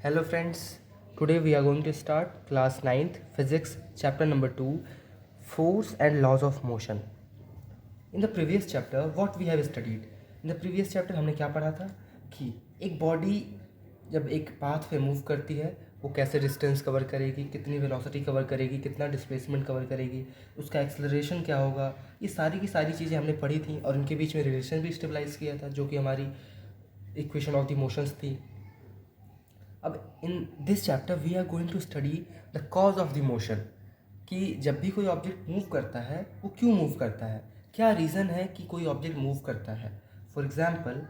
Hello friends, today we are going to start class 9th physics chapter number 2 force and laws of motion. In the previous chapter what we have studied? In the previous chapter हमने क्या पढ़ा था कि एक body जब एक path पे move करती है वो कैसे डिस्टेंस कवर करेगी, कितनी वेलोसिटी कवर करेगी, कितना डिस्प्लेसमेंट कवर करेगी, उसका एक्सेलरेशन क्या होगा, ये सारी की सारी चीज़ें हमने पढ़ी थी और इनके बीच में रिलेशन भी स्टेबलाइज किया था जो कि हमारी इक्वेशन ऑफ द मोशंस थी. अब in this chapter we are going to study the cause of the motion कि जब भी कोई ऑब्जेक्ट मूव करता है वो क्यों मूव करता है, क्या रीज़न है कि कोई ऑब्जेक्ट मूव करता है. फॉर एग्जांपल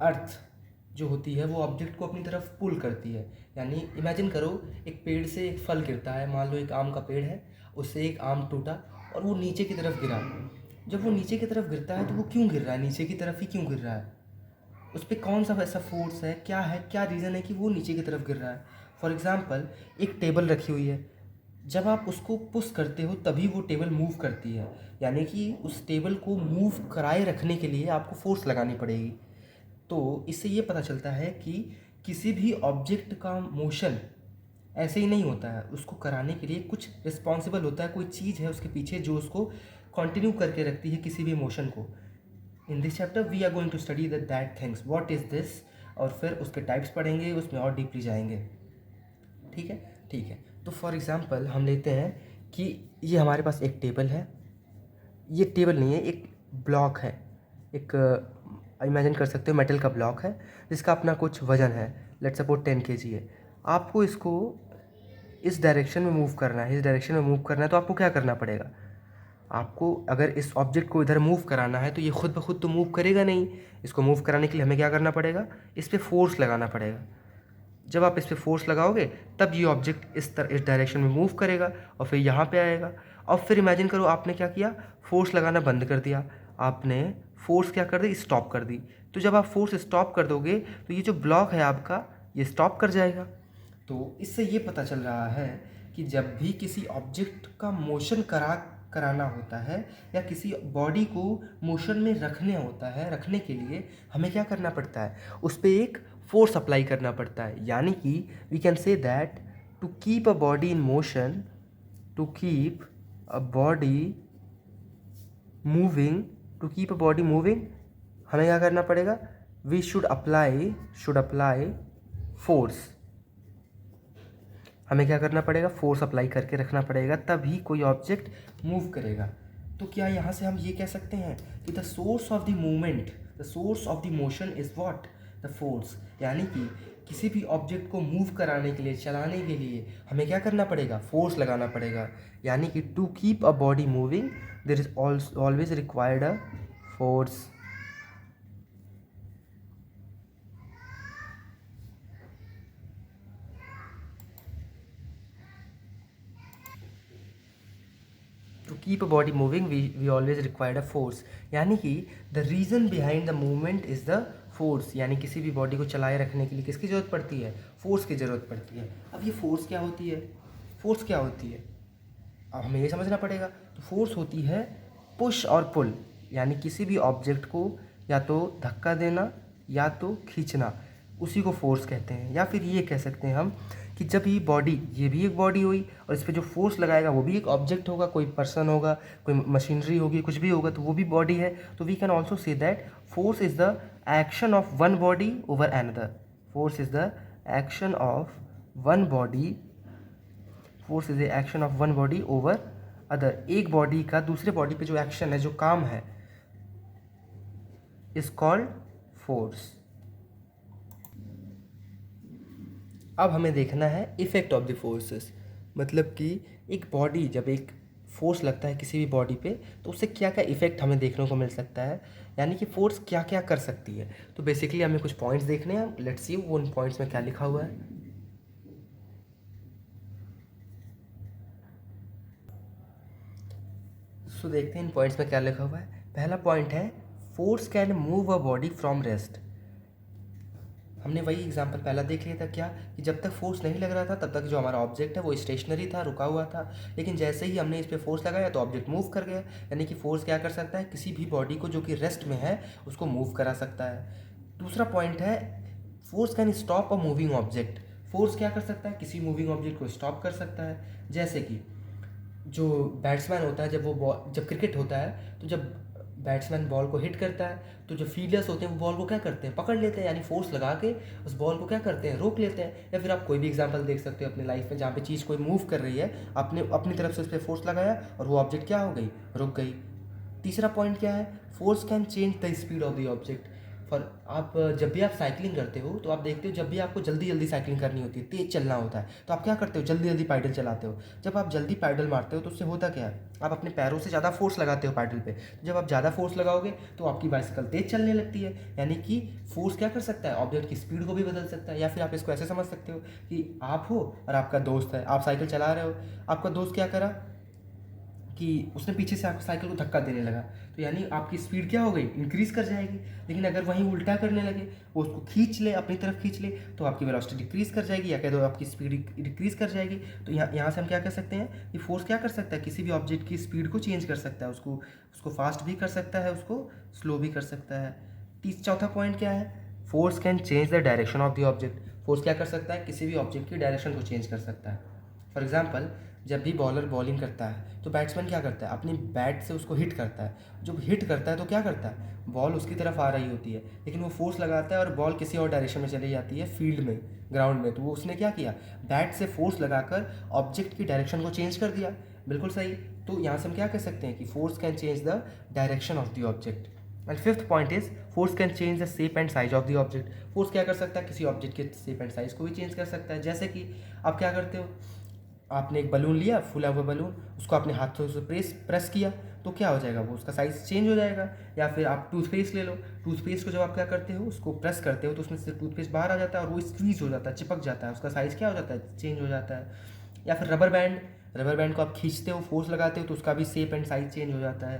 अर्थ जो होती है वो ऑब्जेक्ट को अपनी तरफ पुल करती है. यानी इमेजिन करो एक पेड़ से एक फल गिरता है, मान लो एक आम का पेड़ है, उससे एक आम टूटा और वो नीचे की तरफ गिरा. जब वो नीचे की तरफ गिरता है तो वो क्यों गिर रहा है, नीचे की तरफ ही क्यों गिर रहा है, उस पर कौन सा ऐसा फोर्स है, क्या रीज़न है कि वो नीचे की तरफ गिर रहा है. फॉर एग्ज़ाम्पल एक टेबल रखी हुई है, जब आप उसको पुश करते हो तभी वो टेबल मूव करती है. यानी कि उस टेबल को मूव कराए रखने के लिए आपको फोर्स लगानी पड़ेगी. तो इससे ये पता चलता है कि किसी भी ऑब्जेक्ट का मोशन ऐसे ही नहीं होता है, उसको कराने के लिए कुछ रिस्पॉन्सिबल होता है, कोई चीज़ है उसके पीछे जो उसको कंटिन्यू करके रखती है किसी भी मोशन को. In this chapter we are going to study that things what is this, और फिर उसके टाइप्स पढ़ेंगे, उसमें और डीपली जाएंगे. ठीक है, ठीक है. तो फॉर एग्जांपल हम लेते हैं कि ये हमारे पास एक टेबल है. ये टेबल नहीं है, एक ब्लॉक है, एक इमेजिन कर सकते हो मेटल का ब्लॉक है जिसका अपना कुछ वजन है, लेट्स सपोज 10 kg है. आपको इसको इस डायरेक्शन में मूव करना है, इस डायरेक्शन में मूव करना है, तो आपको क्या करना पड़ेगा. आपको अगर इस ऑब्जेक्ट को इधर मूव कराना है तो ये खुद ब खुद तो मूव करेगा नहीं. इसको मूव कराने के लिए हमें क्या करना पड़ेगा, इस पर फोर्स लगाना पड़ेगा. जब आप इस पर फोर्स लगाओगे तब ये ऑब्जेक्ट इस डायरेक्शन में मूव करेगा और फिर यहाँ पे आएगा. और फिर इमेजिन करो आपने क्या किया, फोर्स लगाना बंद कर दिया, आपने फोर्स क्या कर दी, स्टॉप कर दी. तो जब आप फोर्स स्टॉप कर दोगे तो ये जो ब्लॉक है आपका ये स्टॉप कर जाएगा. तो इससे ये पता चल रहा है कि जब भी किसी ऑब्जेक्ट का मोशन कराना होता है या किसी बॉडी को मोशन में रखने के लिए हमें क्या करना पड़ता है, उस पर एक फोर्स अप्लाई करना पड़ता है. यानी कि we can say that to keep a body in motion, to keep a body moving, हमें क्या करना पड़ेगा, वी शुड अप्लाई फोर्स. हमें क्या करना पड़ेगा, फोर्स अप्लाई करके रखना पड़ेगा, तभी कोई ऑब्जेक्ट मूव करेगा. तो क्या यहाँ से हम ये कह सकते हैं कि the source of the movement, the source of the motion is what, the force. यानी कि किसी भी ऑब्जेक्ट को मूव कराने के लिए, चलाने के लिए हमें क्या करना पड़ेगा, फोर्स लगाना पड़ेगा. यानी कि to keep a body moving there is always required a force. To keep a body moving we always required a force. यानी कि the reason behind the movement is the force. यानी किसी भी बॉडी को चलाए रखने के लिए किसकी ज़रूरत पड़ती है, फोर्स की ज़रूरत पड़ती है. अब ये फोर्स क्या होती है, अब हमें ये समझना पड़ेगा. तो फोर्स होती है पुश और पुल. यानी किसी भी ऑब्जेक्ट को या तो धक्का देना या तो खींचना, उसी को फोर्स कहते हैं. या फिर ये कह सकते हैं हम कि जब ये भी एक बॉडी हुई और इस पर जो फोर्स लगाएगा वो भी एक ऑब्जेक्ट होगा, कोई पर्सन होगा, कोई मशीनरी होगी, कुछ भी होगा, तो वो भी बॉडी है. तो we can also say that force is the action of one body over another. Force is the action of one body force is a action of one body over other. एक body का दूसरे body पे जो action है, जो काम है, is called force. अब हमें देखना है इफेक्ट ऑफ द फोर्सेस. मतलब कि एक बॉडी जब एक फोर्स लगता है किसी भी बॉडी पे तो उससे क्या क्या इफेक्ट हमें देखने को मिल सकता है, यानी कि फोर्स क्या क्या कर सकती है. तो बेसिकली हमें कुछ पॉइंट्स देखने हैं. लेट्स सी वो उन पॉइंट्स में क्या लिखा हुआ है. सो देखते हैं इन पॉइंट्स में क्या लिखा हुआ है. पहला पॉइंट है force can move a body from rest. हमने वही एग्जांपल पहला देख लिया था क्या, कि जब तक फोर्स नहीं लग रहा था तब तक जो हमारा ऑब्जेक्ट है वो स्टेशनरी था, रुका हुआ था. लेकिन जैसे ही हमने इस पर फोर्स लगाया तो ऑब्जेक्ट मूव कर गया. यानी कि फोर्स क्या कर सकता है, किसी भी बॉडी को जो कि रेस्ट में है उसको मूव करा सकता है. दूसरा पॉइंट है force can stop a moving object. Force क्या कर सकता है, किसी मूविंग ऑब्जेक्ट को स्टॉप कर सकता है। जैसे कि जो बैट्समैन होता है, जब वो बॉल, जब क्रिकेट होता है तो जब बैट्समैन बॉल को हिट करता है तो जो फील्डर्स होते हैं वो बॉल को क्या करते हैं, पकड़ लेते हैं, यानी फोर्स लगा के उस बॉल को क्या करते हैं, रोक लेते हैं। या फिर आप कोई भी एग्जांपल देख सकते हो अपनी लाइफ में, जहाँ पे चीज़ कोई मूव कर रही है, आपने अपनी तरफ से उस पर फोर्स लगाया और वो ऑब्जेक्ट क्या हो गई, रुक गई। तीसरा पॉइंट क्या है, force can change the speed of the object. For आप जब भी आप साइकिलिंग करते हो तो आप देखते हो जब भी आपको जल्दी जल्दी साइकिलिंग करनी होती है, तेज़ चलना होता है, तो आप क्या करते हो, जल्दी जल्दी पैडल चलाते हो। जब आप जल्दी पैडल मारते हो तो उससे होता क्या है, आप अपने पैरों से ज़्यादा फोर्स लगाते हो पैडल पे। जब आप ज़्यादा फोर्स लगाओगे तो आपकी बाइसिकल तेज़ चलने लगती है। यानी कि फोर्स क्या कर सकता है, ऑब्जेक्ट की स्पीड को भी बदल सकता है। या फिर आप इसको ऐसे समझ सकते हो कि आप हो और आपका दोस्त है, आप साइकिल चला रहे हो, आपका दोस्त क्या करा कि उसने पीछे से आपको साइकिल को धक्का देने लगा, तो यानी आपकी स्पीड क्या हो गई, इंक्रीज़ कर जाएगी। लेकिन अगर वहीं उल्टा करने लगे, वो उसको खींच ले, अपनी तरफ खींच ले, तो आपकी वेलोसिटी डिक्रीज़ कर जाएगी, या कह दो आपकी स्पीड डिक्रीज़ कर जाएगी। तो यहाँ से हम क्या कर सकते हैं, ये फोर्स क्या कर सकता है, किसी भी ऑब्जेक्ट की स्पीड को चेंज कर सकता है, उसको उसको फास्ट भी कर सकता है, उसको स्लो भी कर सकता है। चौथा पॉइंट क्या है, force can change the direction of the object. Force क्या कर सकता है, किसी भी ऑब्जेक्ट की डायरेक्शन को चेंज कर सकता है। फॉर एग्जाम्पल, जब भी बॉलर बॉलिंग करता है तो बैट्समैन क्या करता है, अपनी बैट से उसको हिट करता है। जब हिट करता है तो क्या करता है, बॉल उसकी तरफ आ रही होती है, लेकिन वो फोर्स लगाता है और बॉल किसी और डायरेक्शन में चली जाती है, फील्ड में, ग्राउंड में। तो वो उसने क्या किया, बैट से फोर्स लगाकर ऑब्जेक्ट की डायरेक्शन को चेंज कर दिया। बिल्कुल सही। तो यहाँ से हम क्या कह सकते हैं कि force can change the direction of the object. And fifth point is, force can change the shape and size of the object. Force क्या कर सकता है, किसी ऑब्जेक्ट के शेप एंड साइज को भी चेंज कर सकता है। जैसे कि आप क्या करते हो, आपने एक बलून लिया, फूला हुआ बलून, उसको अपने हाथों से प्रेस किया, तो क्या हो जाएगा, वो उसका साइज़ चेंज हो जाएगा। या फिर आप टूथपेस्ट ले लो, टूथपेस्ट को जब आप क्या करते हो, उसको प्रेस करते हो तो उसमें से टूथपेस्ट बाहर आ जाता है और वो स्क्वीज हो जाता है, चिपक जाता है, उसका साइज़ क्या हो जाता है, चेंज हो जाता है। या फिर रबर बैंड, रबर बैंड को आप खींचते हो, फोर्स लगाते हो तो उसका भी शेप एंड साइज चेंज हो जाता है।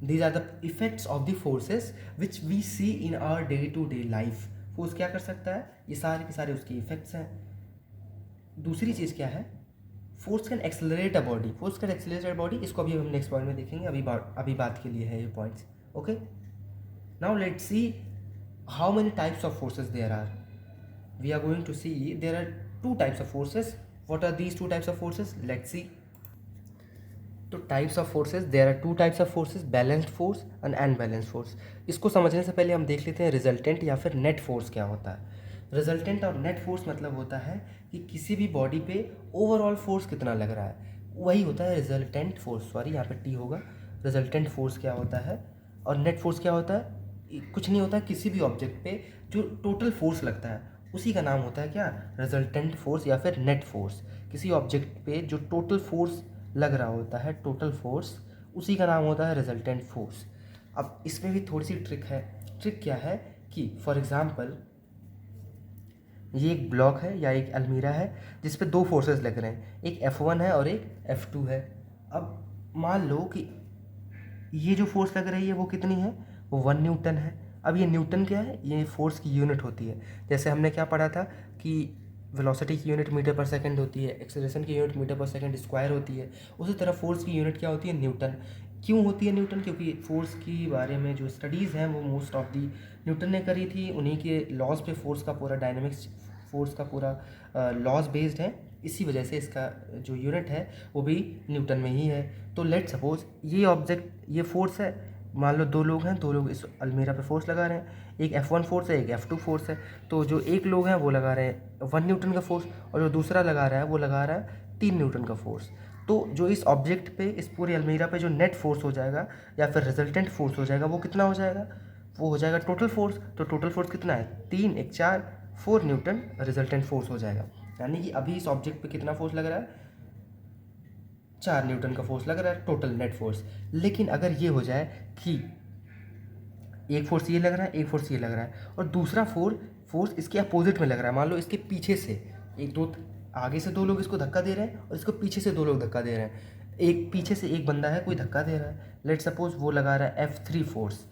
These are the effects of the forces which we see in our day to day life. Force क्या कर सकता है, ये सारे के सारे उसके इफेक्ट्स हैं। दूसरी चीज़ क्या है, force can accelerate a body. Force can accelerate a body, इसको अभी हम नेक्स्ट पॉइंट में देखेंगे, अभी बात के लिए है ये points. Okay, now let's see how many types of forces there are. We are going to see there are two types of forces. What are these two types of forces, let's see. तो types of forces, there are two types of forces, balanced force and unbalanced force. इसको समझने से पहले हम देख लेते हैं resultant या फिर नेट फोर्स क्या होता है। रिजल्टेंट और नेट फोर्स मतलब होता है कि किसी भी बॉडी पे ओवरऑल फोर्स कितना लग रहा है, वही होता है रिजल्टेंट फोर्स। सॉरी, यहाँ पे टी होगा। रिजल्टेंट फोर्स क्या होता है और नेट फोर्स क्या होता है, कुछ नहीं होता है, किसी भी ऑब्जेक्ट पे जो टोटल फोर्स लगता है उसी का नाम होता है क्या, रिजल्टेंट फोर्स या फिर नेट फोर्स। किसी ऑब्जेक्ट पे जो टोटल फोर्स लग रहा होता है, टोटल फोर्स, उसी का नाम होता है रिजल्टेंट फोर्स। अब इसमें भी थोड़ी सी ट्रिक है। ट्रिक क्या है कि फॉर एग्जांपल, ये एक ब्लॉक है या एक अलमीरा है जिस पे दो फोर्सेस लग रहे हैं, एक F1 है और एक F2 है। अब मान लो कि ये जो फोर्स लग रही है वो कितनी है, वो 1 न्यूटन है। अब ये न्यूटन क्या है, ये फोर्स की यूनिट होती है। जैसे हमने क्या पढ़ा था कि वेलोसिटी की यूनिट मीटर पर सेकंड होती है, एक्सेलरेशन की यूनिट मीटर पर सेकंड स्क्वायर होती है, उसी तरह फोर्स की यूनिट क्या होती है, न्यूटन। क्यों होती है न्यूटन, क्योंकि फोर्स के बारे में जो स्टडीज़ हैं वो मोस्ट ऑफ दी न्यूटन ने करी थी। उन्हीं के लॉज पे फोर्स का पूरा डायनेमिक्स, फोर्स का पूरा लॉज बेस्ड है। इसी वजह से इसका जो यूनिट है वो भी न्यूटन में ही है। तो लेट सपोज ये ऑब्जेक्ट, ये फोर्स है, मान लो दो लोग हैं, दो लोग इस अलमीरा पे फोर्स लगा रहे हैं, एक F1 फोर्स है, एक F2 फोर्स है। तो जो एक लोग हैं वो लगा रहे हैं 1 न्यूटन का फोर्स और जो दूसरा लगा रहा है वो लगा रहा है 3 न्यूटन का फोर्स। तो जो इस ऑब्जेक्ट पे, इस पूरे अलमीरा पे जो नेट फोर्स हो जाएगा या फिर रिजल्टेंट फोर्स हो जाएगा वो कितना हो जाएगा, वो हो जाएगा टोटल फोर्स। तो टोटल फोर्स कितना है, 3 1 4 4 न्यूटन रिजल्टेंट फोर्स हो जाएगा। यानी कि अभी इस ऑब्जेक्ट पे कितना फोर्स लग रहा है, 4 न्यूटन का फोर्स लग रहा है, टोटल नेट फोर्स। लेकिन अगर ये हो जाए कि एक फोर्स ये लग रहा है, एक फोर्स ये लग रहा है और दूसरा फोर्स इसके अपोजिट में लग रहा है, मान लो इसके पीछे से एक दो, आगे से दो लोग इसको धक्का दे रहे हैं और इसको पीछे से दो लोग धक्का दे रहे हैं। एक पीछे से एक बंदा है, कोई धक्का दे रहा है, लेट सपोज वो लगा रहा है F3 फोर्स।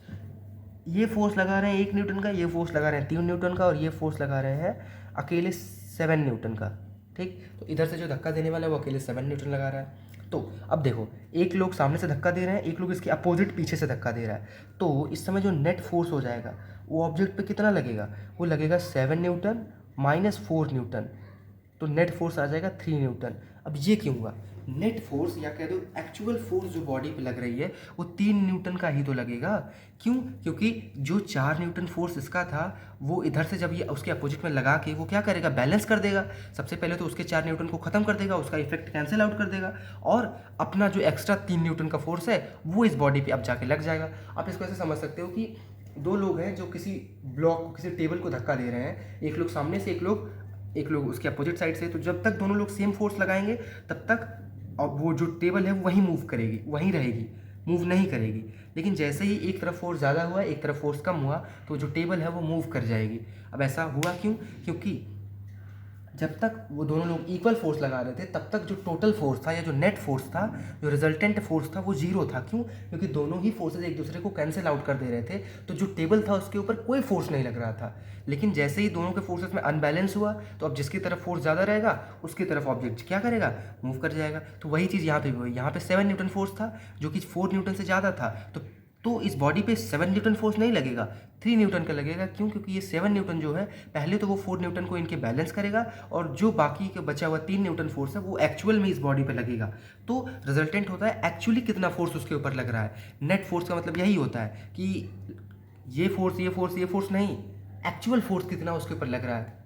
ये फोर्स लगा रहे हैं 1 न्यूटन का, ये फोर्स लगा रहे हैं 3 न्यूटन का और ये फोर्स लगा रहे हैं अकेले 7 न्यूटन का। ठीक, तो इधर से जो धक्का देने वाला है वो अकेले 7 न्यूटन लगा रहा है। तो अब देखो, एक लोग सामने से धक्का दे रहे हैं, एक लोग इसके अपोजिट पीछे से धक्का दे रहा है। तो इस समय जो नेट फोर्स हो जाएगा वो ऑब्जेक्ट पे कितना लगेगा, वो लगेगा 7 न्यूटन माइनस 4 न्यूटन, तो नेट फोर्स आ जाएगा 3 न्यूटन। अब ये क्यों हुआ, नेट फोर्स या कह दो एक्चुअल फोर्स जो बॉडी पे लग रही है वो 3 न्यूटन का ही तो लगेगा। क्यों, क्योंकि जो 4 न्यूटन फोर्स इसका था वो इधर से जब ये उसके अपोजिट में लगा के वो क्या करेगा, बैलेंस कर देगा। सबसे पहले तो उसके 4 न्यूटन को ख़त्म कर देगा, उसका इफेक्ट कैंसिल आउट कर देगा, और अपना जो एक्स्ट्रा 3 न्यूटन का फोर्स है वो इस बॉडी पे अब जाके लग जाएगा। आप इसको ऐसे समझ सकते हो कि दो लोग हैं जो किसी ब्लॉक को, किसी टेबल को धक्का दे रहे हैं, एक लोग सामने से, एक लोग उसके अपोजिट साइड से। तो जब तक दोनों लोग सेम फोर्स लगाएंगे तब तक अब वो जो टेबल है वो वहीं मूव करेगी, वहीं रहेगी, मूव नहीं करेगी। लेकिन जैसे ही एक तरफ फोर्स ज़्यादा हुआ, एक तरफ फोर्स कम हुआ, तो जो टेबल है वो मूव कर जाएगी। अब ऐसा हुआ क्यों, क्योंकि जब तक वो दोनों लोग इक्वल फोर्स लगा रहे थे तब तक जो टोटल फोर्स था या जो नेट फोर्स था, जो रिजल्टेंट फोर्स था वो जीरो था। क्यों, क्योंकि दोनों ही फोर्सेज एक दूसरे को कैंसिल आउट कर दे रहे थे, तो जो टेबल था उसके ऊपर कोई फोर्स नहीं लग रहा था। लेकिन जैसे ही दोनों के फोर्सेस में अनबैलेंस हुआ, तो अब जिसकी तरफ फोर्स ज़्यादा रहेगा उसकी तरफ ऑब्जेक्ट क्या करेगा, मूव कर जाएगा। तो वही चीज़ यहाँ पे भी हुई, यहाँ पे 7 न्यूटन फोर्स था जो कि 4 न्यूटन से ज़्यादा था, तो इस बॉडी पे 7 न्यूटन फोर्स नहीं लगेगा, 3 न्यूटन का लगेगा। क्यों, क्योंकि ये 7 न्यूटन जो है पहले तो वो 4 न्यूटन को इनके बैलेंस करेगा, और जो बाकी के बचा हुआ 3 न्यूटन फोर्स है वो एक्चुअल में इस बॉडी पे लगेगा। तो रिजल्टेंट होता है एक्चुअली कितना फोर्स उसके ऊपर लग रहा है। नेट फोर्स का मतलब यही होता है कि ये फोर्स, ये फोर्स, ये फोर्स नहीं, एक्चुअल फोर्स कितना उसके ऊपर लग रहा है।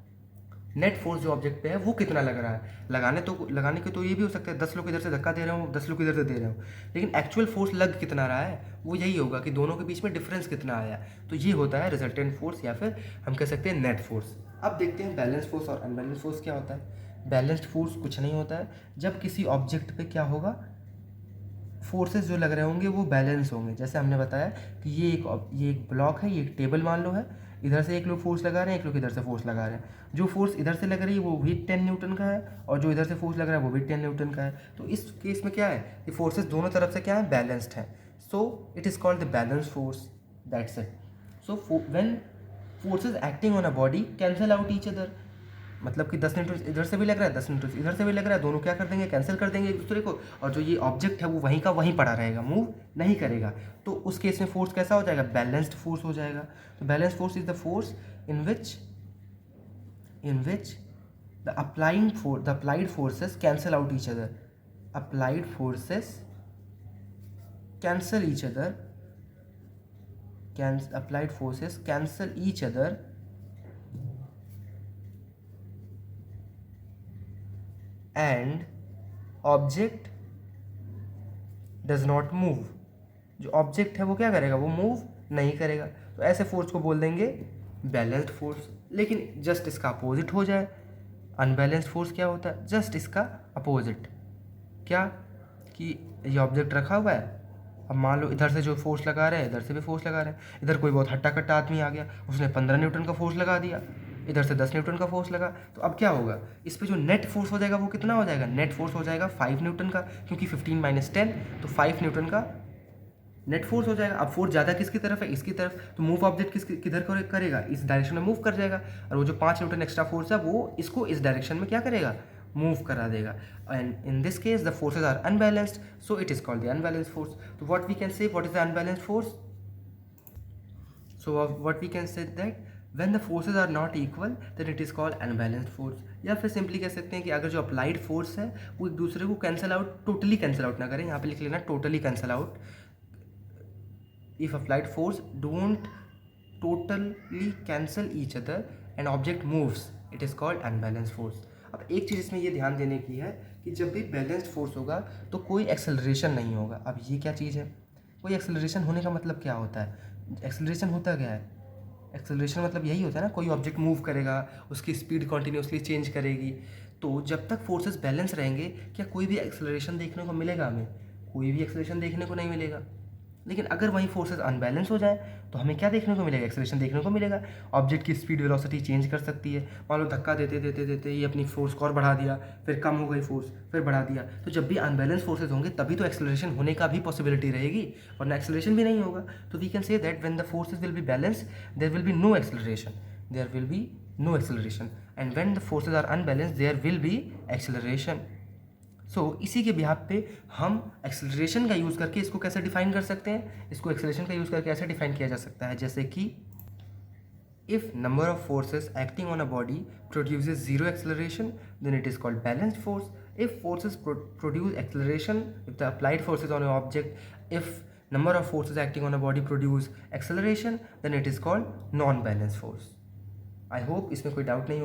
नेट फोर्स जो ऑब्जेक्ट पे है वो कितना लग रहा है। लगाने के तो ये भी हो सकता है 10 लोग इधर से धक्का दे रहे हो, 10 लोग इधर से दे रहे हो, लेकिन एक्चुअल फोर्स लग कितना रहा है वो यही होगा कि दोनों के बीच में डिफरेंस कितना आया। तो ये होता है रिजल्टेंट फोर्स, या फिर हम कह सकते हैं नेट फोर्स। अब देखते हैं बैलेंस फोर्स और अनबैलेंस फोर्स क्या होता है। बैलेंस्ड फोर्स कुछ नहीं होता है, जब किसी ऑब्जेक्ट पे क्या होगा, फोर्सेस जो लग रहे होंगे वो बैलेंस होंगे। जैसे हमने बताया कि ये एक ब्लॉक है, ये एक टेबल मान लो है, इधर से एक लोग फोर्स लगा रहे हैं, एक लोग इधर से फोर्स लगा रहे हैं। जो फोर्स इधर से लग रही है वो भी 10 न्यूटन का है, और जो इधर से फोर्स लग रहा है वो भी 10 न्यूटन का है। तो इस केस में क्या है कि फोर्सेस दोनों तरफ से क्या है, बैलेंस्ड है। So it is called the balance force, that's it. So when forces acting on a body cancel out each other, मतलब कि 10 न्यूटन इधर से भी लग रहा है, 10 न्यूटन इधर से भी लग रहा है, दोनों क्या कर देंगे, कैंसिल कर देंगे एक दूसरे को, और जो ये ऑब्जेक्ट है वो वहीं का वहीं पड़ा रहेगा, मूव नहीं करेगा। तो उस केस में फोर्स कैसा हो जाएगा, बैलेंस्ड फोर्स हो जाएगा। तो balanced force is the force in which the applied forces cancel out each other, applied forces cancel each other, applied forces cancel each other and object does not move। जो object है वो क्या करेगा, वो move नहीं करेगा। तो ऐसे फोर्स को बोल देंगे बैलेंस्ड फोर्स। लेकिन जस्ट इसका अपोजिट हो जाए, अनबैलेंस्ड फोर्स क्या होता है, जस्ट इसका अपोजिट। क्या, कि ये ऑब्जेक्ट रखा हुआ है, अब मान लो इधर से जो फोर्स लगा रहे हैं इधर से भी फोर्स लगा रहे हैं, इधर कोई बहुत हट्टा कट्टा आदमी आ गया, उसने 15 न्यूटन का फोर्स लगा दिया, इधर से 10 न्यूटन का फोर्स लगा, तो अब क्या होगा, इस पे जो नेट फोर्स हो जाएगा वो कितना हो जाएगा, नेट फोर्स हो जाएगा 5 न्यूटन का, क्योंकि 15 माइनस 10 तो 5 न्यूटन का नेट फोर्स हो जाएगा। अब फोर्स ज़्यादा किसकी तरफ है, इसकी तरफ, तो मूव ऑब्जेक्ट किधर करेगा, इस डायरेक्शन में मूव कर जाएगा, और वो जो 5 न्यूटन एक्स्ट्रा फोर्स है वो इसको इस डायरेक्शन में क्या करेगा, मूव करा देगा। And in this case the forces are unbalanced, so it is called the unbalanced force. तो what we can say, what is the unbalanced force, so what we can say that when the forces are not equal then it is called unbalanced force. या फिर simply कह सकते हैं कि अगर जो applied force है वो एक दूसरे को cancel out, totally cancel out ना करें, यहाँ पे लिख लेना totally cancel out. If applied force don't totally cancel each other and object moves, it is called unbalanced force. अब एक चीज़ इसमें ये ध्यान देने की है कि जब भी बैलेंस्ड फोर्स होगा तो कोई एक्सेलरेशन नहीं होगा। अब ये क्या चीज़ है, कोई एक्सेलरेशन होने का मतलब क्या होता है, एक्सेलरेशन होता क्या है, एक्सेलरेशन मतलब यही होता है ना, कोई ऑब्जेक्ट मूव करेगा, उसकी स्पीड कॉन्टिन्यूसली चेंज करेगी। तो जब तक फोर्सेस बैलेंस रहेंगे क्या कोई भी एक्सेलरेशन देखने को मिलेगा, हमें कोई भी एक्सेलरेशन देखने को नहीं मिलेगा। लेकिन अगर वही फोर्सेस अनबैलेंस हो जाए तो हमें क्या देखने को मिलेगा, एक्सेलरेशन देखने को मिलेगा। ऑब्जेक्ट की स्पीड वेलोसिटी चेंज कर सकती है, मान लो धक्का देते देते देते ये अपनी फोर्स को और बढ़ा दिया, फिर कम हो गई फोर्स, फिर बढ़ा दिया। तो जब भी अनबैलेंस फोर्सेज होंगे तभी तो एक्सेलरेशन होने का भी पॉसिबिलिटी रहेगी, वरना एक्सेलरेशन भी नहीं होगा। तो we can say that when the forces will be balance there will be no acceleration, there will be no acceleration, and when the forces are unbalance there will be acceleration. So इसी के behalf पे हम acceleration का use करके इसको कैसे define कर सकते हैं, इसको एक्सेलरेशन का यूज़ करके ऐसे डिफाइन किया जा सकता है जैसे कि If number of forces acting on a body produces zero acceleration, then it is called balanced force. If forces produce acceleration, if the applied forces on an object, if number of forces acting on a body produce acceleration, then it is called non-balanced force. I hope इसमें कोई doubt नहीं